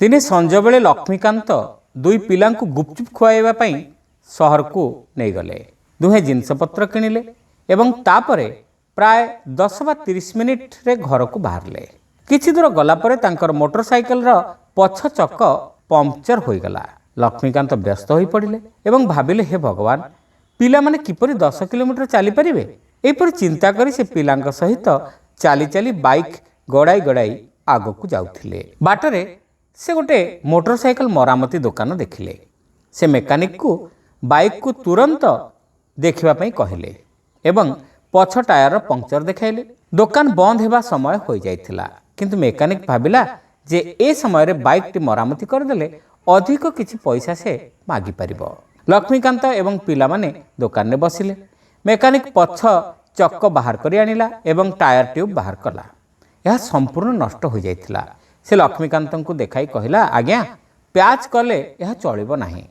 दिने संज बेले लक्ष्मीकांत दुई पिलांकु गुपचुप खुआइबा पई सहर को नहीं गले। दुहे जिनसपत्र किणिले एवं तापरे प्राय 10 वा 30 मिनिट रे घर को बाहरले। किछि दूर गला परे तांकर मोटरसाइकेल रो पछ चक पंक्चर होई गला। लक्ष्मीकांत व्यस्त होई पड़िले एवं भाबिले हे भगवान पिला माने किपरि 10 किलोमीटर चली परिबे। एपरि चिंता करी से पिलांक सहित चाली चाली बाइक गड़ाई गड़ाई आगो को जाउथिले। बाटरे से गोटे मोटरसाइकेल मरामती दुकान देखिले। से मेकानिक को बाइक को तुरंत देखिबा पई कहिले एवं पछ टायर पंक्चर देखाइले। दुकान बंद हेबा समय हो जाइथिला किंतु मेकानिक भाबिला जे ए समय रे बाइक टी मरामती कर देले अधिक किछि पैसा से मागी परिबो। लक्ष्मीकांत एवं पिला माने दुकान ने बसिले। मेकानिक पछ चक्क बाहर करी आनिला एवं टायर ट्यूब बाहर कला। यह संपूर्ण नष्ट हो जाइथिला। से लक्ष्मीकांत को देखाई कहला आज्ञा प्याच कले यह चलिबो नाही,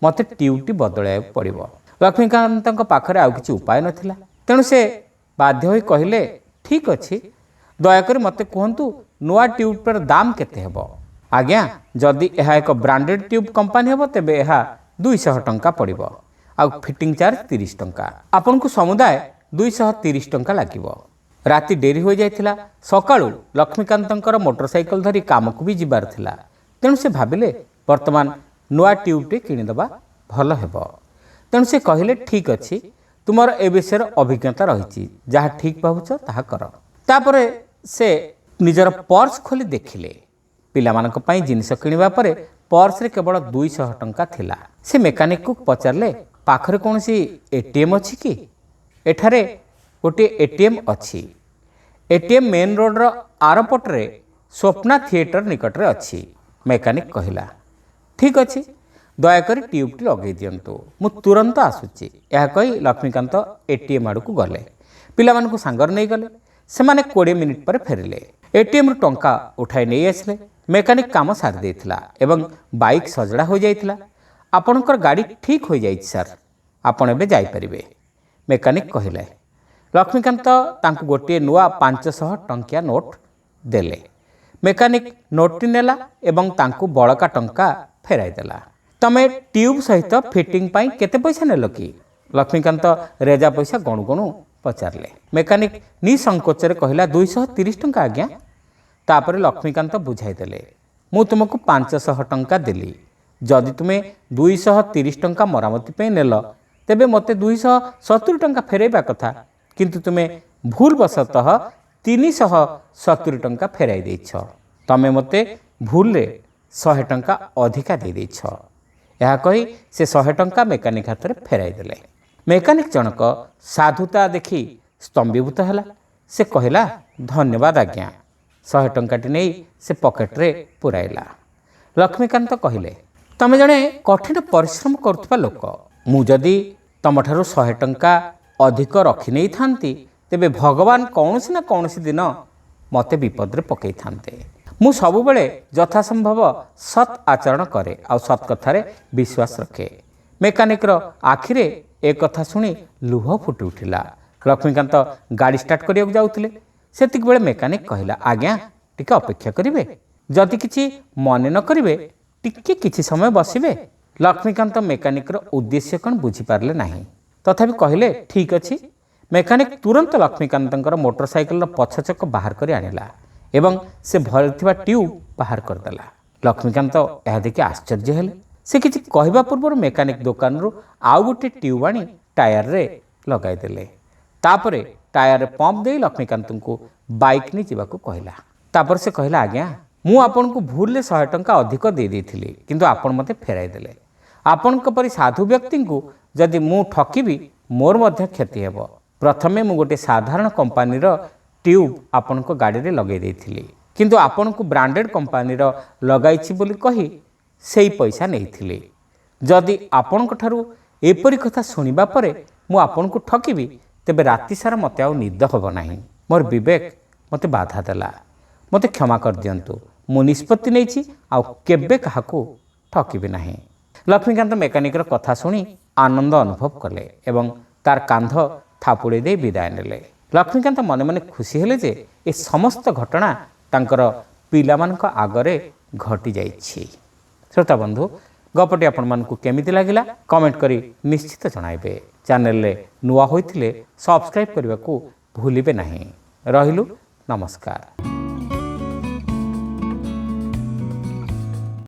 मते ट्यूबटी बदलाय पड़िबो। लक्ष्मीकांत पाखरे आउ किछि उपाय नथिला तेणु से बाध्य होई कहिले ठीक अछि दयाकर मते कहंतु नुआ ट्यूब पर दाम केते हेबो। आज्ञा जदि यह एक ब्रांडेड ट्यूब कंपनी हेबो तेबे यह 200 टंका पड़िबो आउ फिटिंग चार्ज 30 टंका। आपन को समुदाय 230 टंका लागिबो। राति डेरी हो जाइथिला। सकाळु लक्ष्मीकांतंकर मोटरसाइकेल धरी काम को भी जिबार थिला तेणु से भाबिले वर्तमान नुआ ट्यूबटे किनिदबा भल हेबो। तेणु से कहिले ठीक अछि तुमर ए विषय अभिज्ञता रहिछि जहा ठीक भाबुछ ताहा कर। तापरे से निजर पर्स खोली देखिले। पिलामानक पई जिनिस किनिबा परे पर्स रे केवल 200 टंका थिला। से मेकानिक को पचारले पाखरे कोनसी एटीएम अछि कि? एठारे गोटे एटीएम अछि। एटीएम मेन रोड रो आरपटरे स्वप्ना थिएटर निकट रे अछि। मेकानिक कहिला ठीक अछि दयाकरी ट्यूबटी लगे दियंतु मु तुरंत आसुची। यह कही लक्ष्मीकांत एटीएम आड़ को गले। पिला मानकु सांगर नहीं गले। से माने 20 मिनिट पर फेरिले। एटीएम रु टंका उठाई नहीं आसले। मेकानिक काम सार देथिला एवं बाइक सजड़ा हो जाइथिला। आपनकर गाड़ी ठीक हो जाइछि सर, आपण एबे जाई परिबे। मेकानिक कहिले। लक्ष्मीकांत तांकु गोटे नुआ 500 टंकिया नोट देले। मेकानिक नोटटी नेला एवं तांकु बळका टंका फेराई देला। तमे ट्यूब सहित फिटिंग पाई केते पैसा नेलो कि? लक्ष्मीकांत रेजा पैसा गणु गणु पचारले। मेकानिक निसंकोच रे कहिला 230 टंका आज्ञा। तापरे लक्ष्मीकांत बुझाई देले मु तुमको 500 टंका देली। जदि तुमे 230 टंका मरामती पे नेलो तेबे मते 270 टंका फेराइबा कथा किंतु तुमे भूल बसतः 370 टंका फेराई देछ। तमे मते भूल रे 100 टंका अधिका दे देछ। यह कही से 100 टंका मेकानिक हाथ रे फेराई देले। मेकानिक जनक साधुता देखी स्तंभीभूत हैला। से कहिला धन्यवाद आज्ञा। 100 टंकाटी नहीं से पॉकेट रे पुराइला। लक्ष्मीकांत कहिले तमे जणे कठिन परिश्रम करुवा लोक। मु जदि तमठारु 100 टंका अधिक रखी नहीं थांती तेबे भगवान कौनसी ना कौनसी दिन मते विपद रे पकई थांते। मु सबु बेले यथासंभव सत आचरण करे आ सत कथारे विश्वास रखे। मेकानिक रो आखिरे एक कथा सुनी लुह फुटी उठिला। लक्ष्मीकांत गाड़ी स्टार्ट करिया जाउथिले। सेतिक बेले मेकानिक कहिला आज्ञा टिके अपेक्षा करिवे, जदि किछि मने न करिवे टिके किछि समय बसिबे। लक्ष्मीकांत मेकानिक रो उद्देश्य कोन बुझी पारले नाही तथापि कहिले ठीक अछि। मेकानिक तुरंत लक्ष्मीकांतंकर मोटरसाइकेल पछ चक बाहर करी आनिला एवं से भरथिबा ट्यूब बाहर कर देला। लक्ष्मीकांत यह देखि आश्चर्य हेले। से किछि कहबा पूर्व मेकानिक दुकान रु आउ गोटे ट्यूब आनी टायर रे लगाई देले। तापरे टायर पंप दे लक्ष्मीकांत को बाइक नि जीवा को कहला। तापर से कहला आज्ञा मु आपन को भूल ले 100 टंका अधिक दे देथिली किंतु आपन मते फेराई देले। आपन को परि साधु व्यक्ति को जदि मु ठकीबी मोर मध्य क्षति हेबो। प्रथमे मु गोटे साधारण कंपनी रो ट्यूब आपन को गाड़ी रे लगे देथिली किंतु आपन को ब्रांडेड कंपनी रो लगाइछि बोली कही सेही पैसा नेइथिली। जदि आपन को ठारू एपरि कथा सुनिबा परे मु आपन को ठकीबी तेबे राति सारा मते आउ निद होबो नाही। मोर विवेक मते बाधा देला। मते क्षमा कर दियंतु। मु निष्पत्ति नेछि आउ केबे काहाकू ठकीबी नाही। लक्ष्मीकांत मेकानिक रो कथा सुनी आनंद अनुभव कले एवं तार कांध थापुड़े दे विदाय नेले। लक्ष्मीकांत मने मने खुशी हेले जे ए समस्त घटना तांकर पिलामानक आगरे घटी जाइछि। श्रोता बंधु गपटी आपण मानकु केमिति लागिला कमेंट करी निश्चित जणाइबे। चैनल रे नुआ होइथिले सब्सक्राइब करबा को भूलिबे नाही। रहिलु नमस्कार।